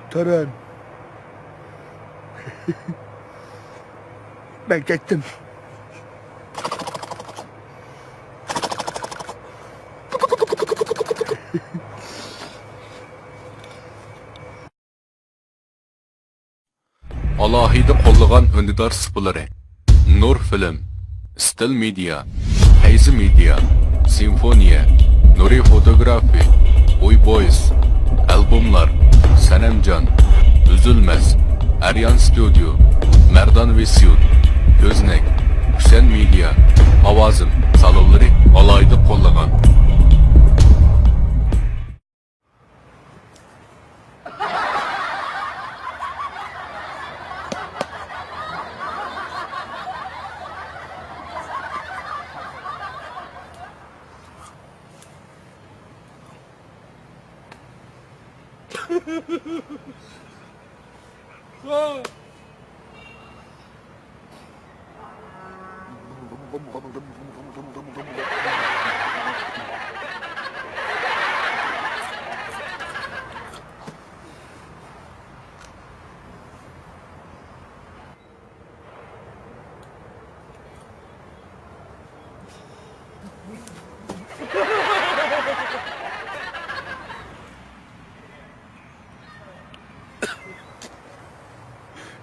Tören. Ben gittim. Alohida qo'llagan undidor spillari Nur Film, Still Media, Hazy Media, Simfoniya, Nuri Fotografi, Uy Boys, albomlar, Sanamjon, Üzülmez, Aryan Studio, Merdan Visyut, Göznek, Husen Media, Ovozim salonlari alohida qo'llagan.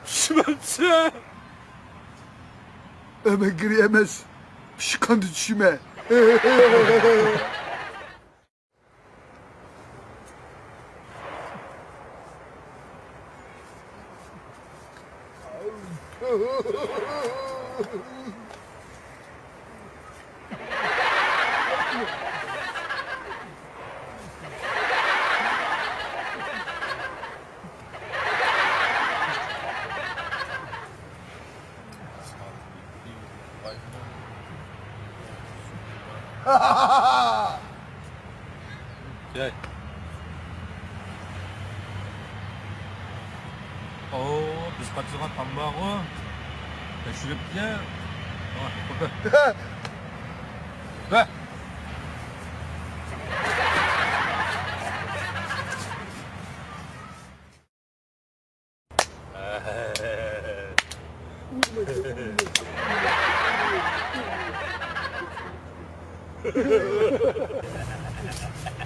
Şmansa. Hemen giremez. Şıkandı düşüme. Gel. Biz kaçırgan tambağı. Teşrif ya. Ve.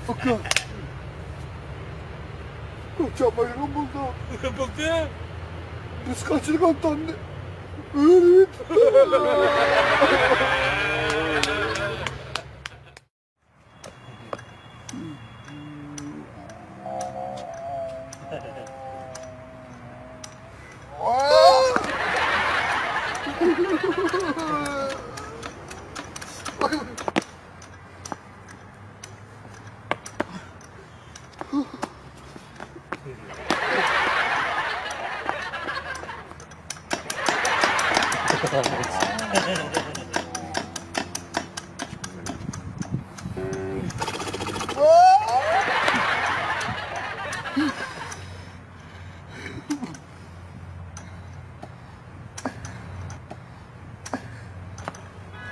Bakın. Kocaman buldu. Baktı. Biz kaçırgan tanrı. Evet.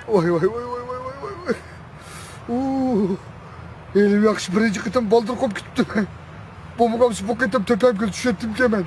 Vay vay vay vay vay vay vay. Elim yakış birinci kıtam baldır kop gitti. Bomba kapısı poketim tepem gül düşettim ki hemen.